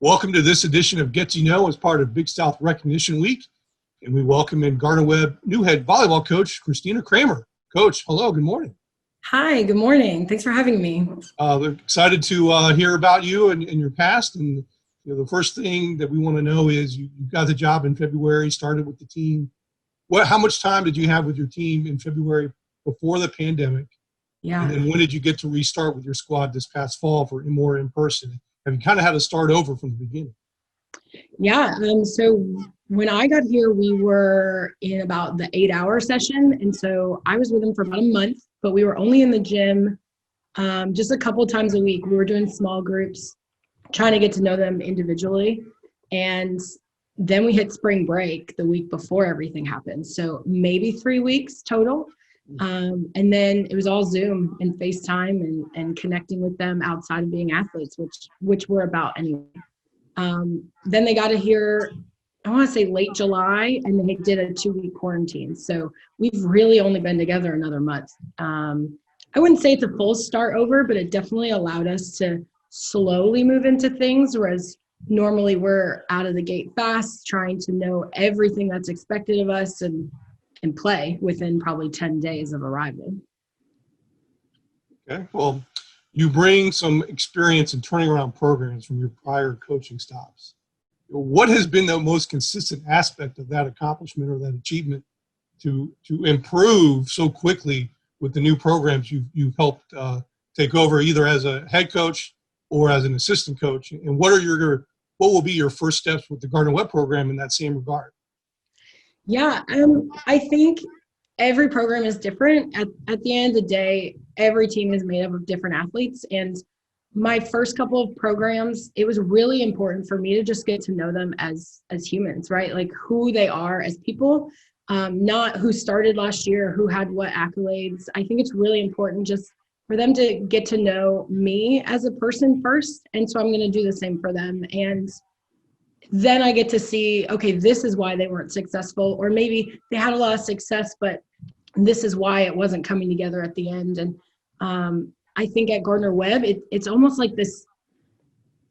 Welcome to this edition of Get to Know as part of Big South Recognition Week. And we welcome in Gardner-Webb new head volleyball coach, Christina Kremer. Coach, hello, good morning. Hi, good morning. Thanks for having me. We're excited to hear about you and your past. And the first thing that we want to know is you got the job in February, started with the team. How much time did you have with your team in February before the pandemic? Yeah. And then when did you get to restart with your squad this past fall for more in person? Have you kind of had to start over from the beginning? Yeah. So when I got here, we were in about the 8-hour session. And so I was with them for about a month, but we were only in the gym just a couple times a week. We were doing small groups, trying to get to know them individually. And then we hit spring break the week before everything happened. So maybe 3 weeks total. And then it was all Zoom and FaceTime and connecting with them outside of being athletes, which we're about anyway. Then they got to here, I want to say late July, and they did a 2-week quarantine. So we've really only been together another month. I wouldn't say it's a full start over, but it definitely allowed us to slowly move into things, whereas normally we're out of the gate fast, trying to know everything that's expected of us and play within probably 10 days of arrival. Okay, well, you bring some experience in turning around programs from your prior coaching stops. What has been the most consistent aspect of that accomplishment or that achievement to improve so quickly with the new programs you've helped take over, either as a head coach or as an assistant coach? And what will be your first steps with the Gardner-Webb program in that same regard? Yeah, I think every program is different. At the end of the day, every team is made up of different athletes. And my first couple of programs, it was really important for me to just get to know them as humans, right? Like who they are as people, not who started last year, who had what accolades. I think it's really important just for them to get to know me as a person first. And so I'm going to do the same for them. And then I get to see, okay, this is why they weren't successful, or maybe they had a lot of success, but this is why it wasn't coming together at the end. And I think at Gardner-Webb, it's almost like this,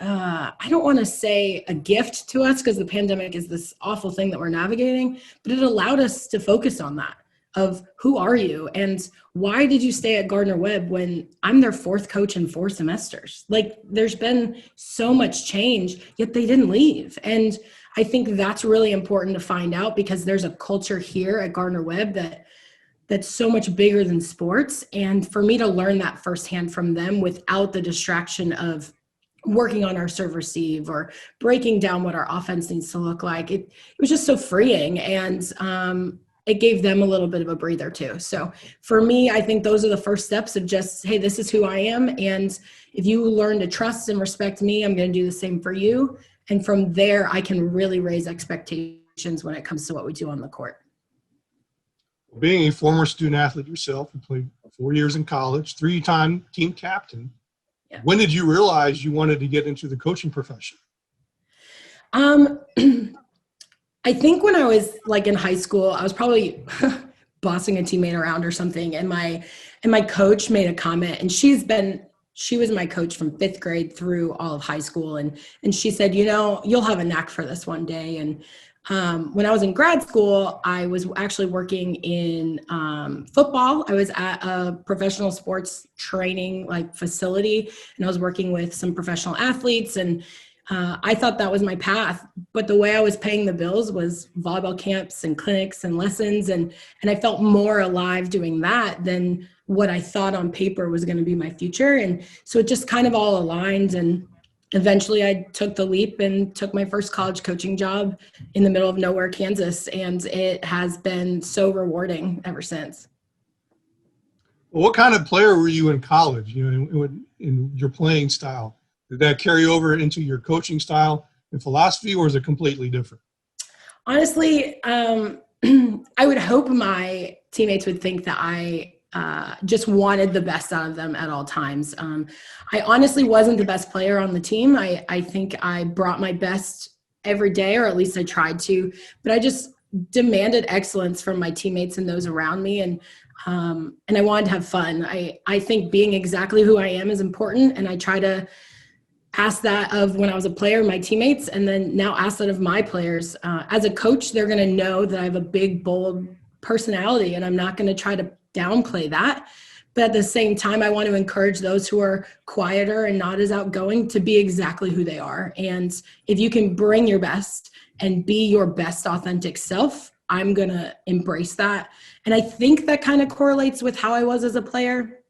I don't want to say a gift to us because the pandemic is this awful thing that we're navigating, but it allowed us to focus on that of who are you and why did you stay at Gardner-Webb when I'm their 4th coach in 4 semesters? Like there's been so much change, yet they didn't leave. And I think that's really important to find out because there's a culture here at Gardner-Webb that's so much bigger than sports. And for me to learn that firsthand from them without the distraction of working on our serve receive or breaking down what our offense needs to look like, it was just so freeing. And it gave them a little bit of a breather too. So for me, I think those are the first steps of just, hey, this is who I am. And if you learn to trust and respect me, I'm going to do the same for you. And from there, I can really raise expectations when it comes to what we do on the court. Being a former student athlete yourself, you played 4 years in college, 3-time team captain. Yeah. When did you realize you wanted to get into the coaching profession? I think when I was like in high school, I was probably bossing a teammate around or something. And my coach made a comment, and she was my coach from 5th grade through all of high school. And she said, you'll have a knack for this one day. And when I was in grad school, I was actually working in football. I was at a professional sports training facility, and I was working with some professional athletes, and I thought that was my path, but the way I was paying the bills was volleyball camps and clinics and lessons. And I felt more alive doing that than what I thought on paper was going to be my future. And so it just kind of all aligned. And eventually I took the leap and took my first college coaching job in the middle of nowhere, Kansas. And it has been so rewarding ever since. Well, what kind of player were you in college, in your playing style? Did that carry over into your coaching style and philosophy, or is it completely different? Honestly, I would hope my teammates would think that I just wanted the best out of them at all times. I honestly wasn't the best player on the team. I think I brought my best every day, or at least I tried to, but I just demanded excellence from my teammates and those around me. And I wanted to have fun. I think being exactly who I am is important. And I try to ask that of when I was a player, my teammates, and then now ask that of my players. As a coach, they're going to know that I have a big, bold personality, and I'm not going to try to downplay that. But at the same time, I want to encourage those who are quieter and not as outgoing to be exactly who they are. And if you can bring your best and be your best authentic self, I'm going to embrace that. And I think that kind of correlates with how I was as a player.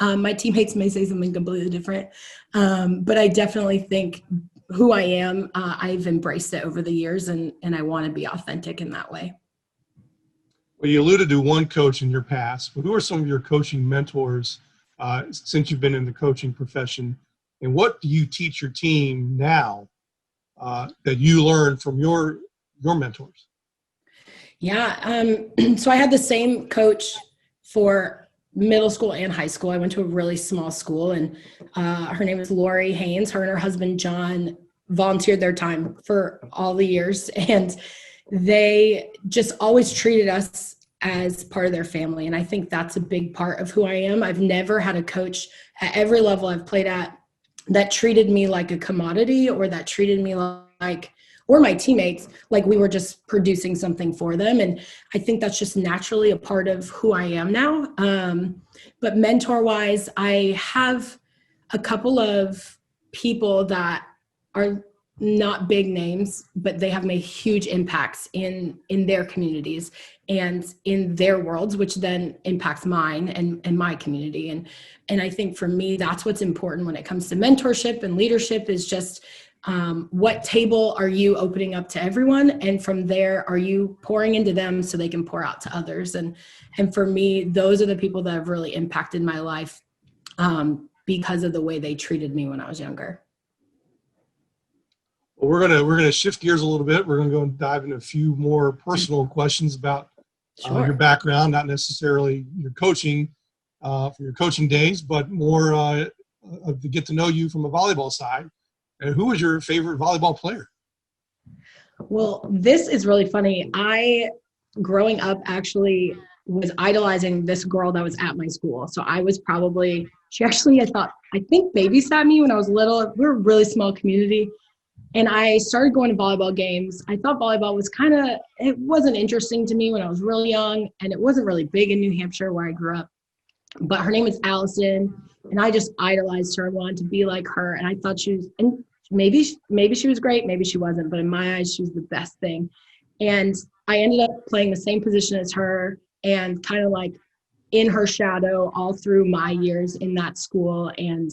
My teammates may say something completely different, but I definitely think who I am, I've embraced it over the years, and I want to be authentic in that way. Well, you alluded to one coach in your past, but who are some of your coaching mentors since you've been in the coaching profession? And what do you teach your team now that you learned from your mentors? Yeah, so I had the same coach for middle school and high school. I went to a really small school, and her name is Lori Haynes. Her and her husband, John, volunteered their time for all the years, and they just always treated us as part of their family. And I think that's a big part of who I am. I've never had a coach at every level I've played at that treated me like a commodity, or that treated me like, or my teammates, like we were just producing something for them. And I think that's just naturally a part of who I am now. But mentor-wise, I have a couple of people that are not big names, but they have made huge impacts in their communities and in their worlds, which then impacts mine and my community. And I think for me, that's what's important when it comes to mentorship and leadership, is just what table are you opening up to everyone? And from there, are you pouring into them so they can pour out to others? And for me, those are the people that have really impacted my life because of the way they treated me when I was younger. Well, we're gonna shift gears a little bit. We're gonna go and dive into a few more personal questions about your background, not necessarily your coaching for your coaching days, but more to get to know you from a volleyball side. And who was your favorite volleyball player? Well, this is really funny. I, growing up, actually was idolizing this girl that was at my school. So I was probably, she actually, I think babysat me when I was little. We were a really small community. And I started going to volleyball games. I thought volleyball was it wasn't interesting to me when I was really young, and it wasn't really big in New Hampshire where I grew up. But her name is Allison, and I just idolized her. I wanted to be like her, and I thought she was, and maybe she was great, maybe she wasn't, but in my eyes, she was the best thing. And I ended up playing the same position as her, and kind of like in her shadow all through my years in that school. And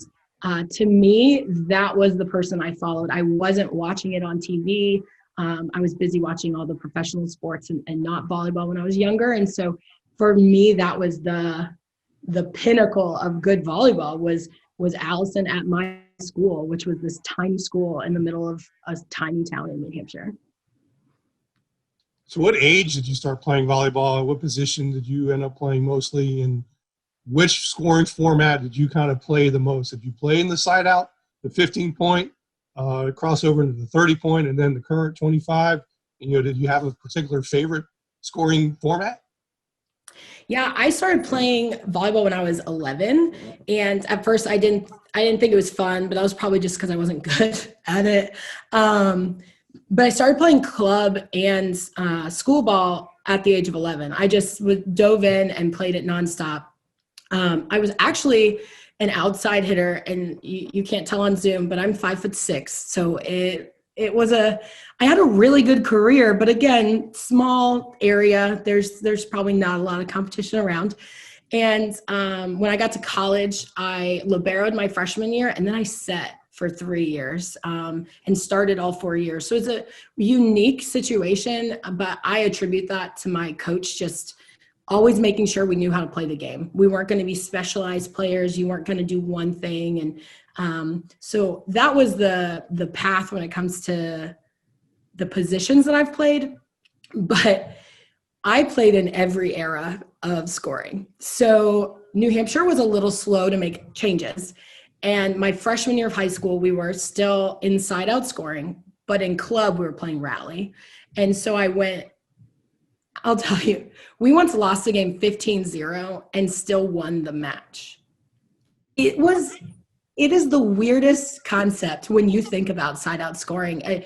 to me, that was the person I followed. I wasn't watching it on TV. I was busy watching all the professional sports and not volleyball when I was younger. And so for me, that was the pinnacle of good volleyball was Allison at my school, which was this tiny school in the middle of a tiny town in New Hampshire. So what age did you start playing volleyball? What position did you end up playing mostly? And which scoring format did you kind of play the most? Did you play in the side out, the 15-point, crossover into the 30-point, and then the current 25? And, did you have a particular favorite scoring format? Yeah, I started playing volleyball when I was 11, and at first I didn't think it was fun, but that was probably just because I wasn't good at it. But I started playing club and school ball at the age of 11. I just dove in and played it nonstop. I was actually an outside hitter, and you can't tell on Zoom, but I'm 5'6". So I had a really good career, but again, small area. There's probably not a lot of competition around. And when I got to college, I liberoed my freshman year, and then I set for 3 years and started all 4 years. So it's a unique situation, but I attribute that to my coach just always making sure we knew how to play the game. We weren't going to be specialized players. You weren't going to do one thing. And so that was the path when it comes to the positions that I've played. But I played in every era of scoring. So New Hampshire was a little slow to make changes. And my freshman year of high school, we were still inside out scoring, but in club, we were playing rally. And so I'll tell you, we once lost the game 15-0 and still won the match. It was It is the weirdest concept when you think about side-out scoring.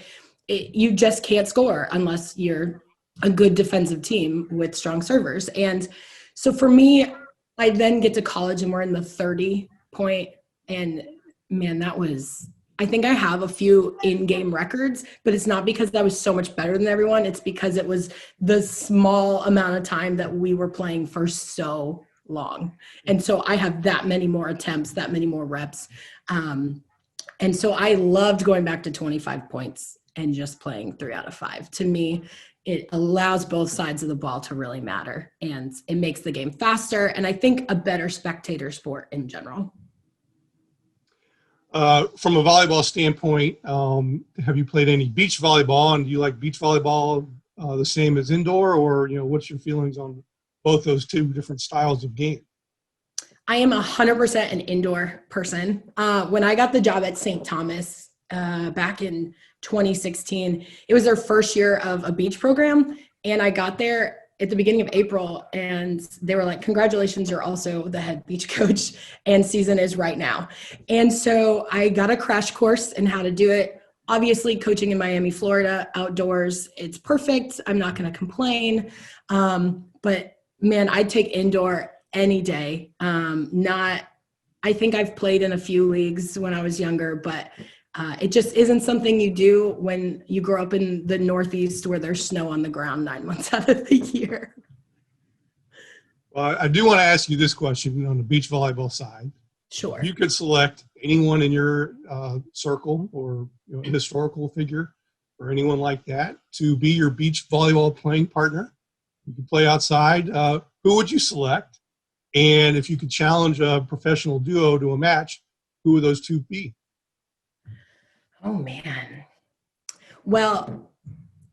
You just can't score unless you're a good defensive team with strong servers. And so for me, I then get to college and we're in the 30 point. And man, I think I have a few in-game records, but it's not because I was so much better than everyone. It's because it was the small amount of time that we were playing for so long. And so I have that many more attempts, that many more reps. And so I loved going back to 25 points and just playing 3 out of 5. To me, it allows both sides of the ball to really matter, and it makes the game faster, and I think a better spectator sport in general. From a volleyball standpoint, have you played any beach volleyball, and do you like beach volleyball the same as indoor, or what's your feelings on both those two different styles of game? I am 100% an indoor person. When I got the job at St. Thomas back in 2016, it was their first year of a beach program, and I got there at the beginning of April, and they were like, congratulations, you're also the head beach coach, and season is right now. And so I got a crash course in how to do it. Obviously, coaching in Miami, Florida, outdoors, it's perfect. I'm not going to complain. But man, I'd take indoor any day. I think I've played in a few leagues when I was younger, but it just isn't something you do when you grow up in the Northeast where there's snow on the ground 9 months out of the year. Well, I do want to ask you this question on the beach volleyball side. Sure. If you could select anyone in your circle or a historical figure or anyone like that to be your beach volleyball playing partner, you could play outside, who would you select? And if you could challenge a professional duo to a match, who would those two be? Oh, man. Well,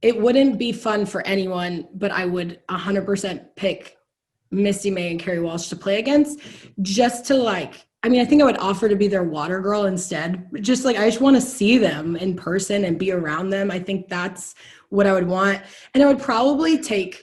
it wouldn't be fun for anyone, but I would 100% pick Misty May and Carrie Walsh to play against, just to I think I would offer to be their water girl instead. I just want to see them in person and be around them. I think that's what I would want. And I would probably take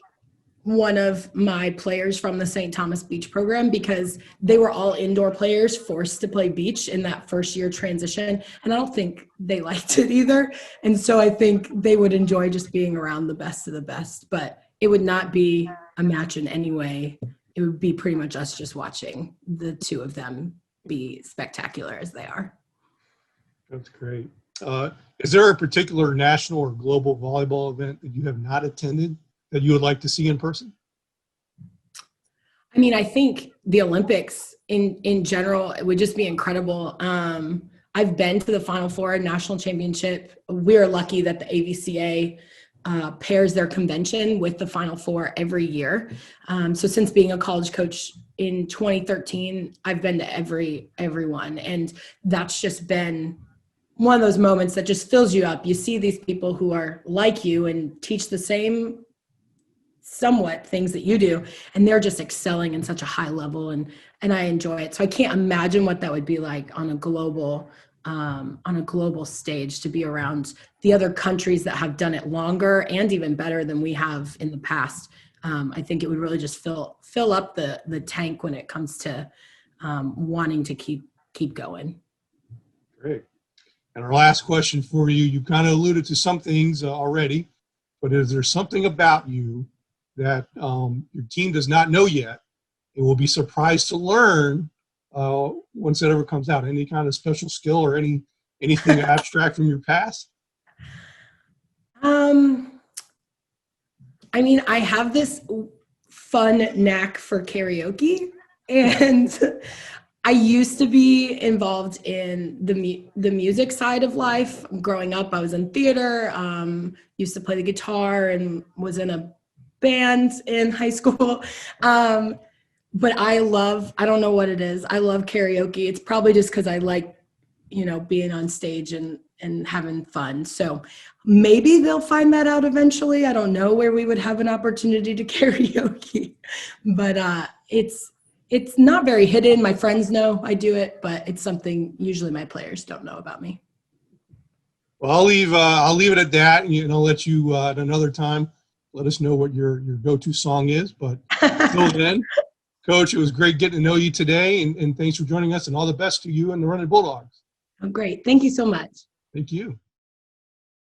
one of my players from the St. Thomas Beach program, because they were all indoor players forced to play beach in that first year transition. And I don't think they liked it either. And so I think they would enjoy just being around the best of the best, but it would not be a match in any way. It would be pretty much us just watching the two of them be spectacular as they are. That's great. Is there a particular national or global volleyball event that you have not attended that you would like to see in person? I mean, I think the Olympics in general, it would just be incredible. I've been to the Final Four national championship. We're lucky that the AVCA pairs their convention with the Final Four every year. So since being a college coach in 2013, I've been to every one. And that's just been one of those moments that just fills you up. You see these people who are like you and teach the same somewhat things that you do, and they're just excelling in such a high level, and I enjoy it. So I can't imagine what that would be like on a global stage, to be around the other countries that have done it longer and even better than we have in the past. I think it would really just fill up the tank when it comes to wanting to keep going. Great. And our last question for you, you kind of alluded to some things already, but is there something about you that your team does not know yet and will be surprised to learn once it ever comes out? Any kind of special skill or anything abstract from your past? I mean, I have this fun knack for karaoke, and I used to be involved in the music side of life. Growing up, I was in theater, used to play the guitar, and was in a band in high school. But I don't know what it is. I love karaoke. It's probably just because I like, being on stage and having fun. So maybe they'll find that out eventually. I don't know where we would have an opportunity to karaoke, but it's not very hidden. My friends know I do it, but it's something usually my players don't know about me. Well, I'll leave it at that, and I'll let you at another time let us know what your go-to song is. But until then, Coach, it was great getting to know you today, and thanks for joining us, and all the best to you and the Running Bulldogs. Oh, great. Thank you so much. Thank you.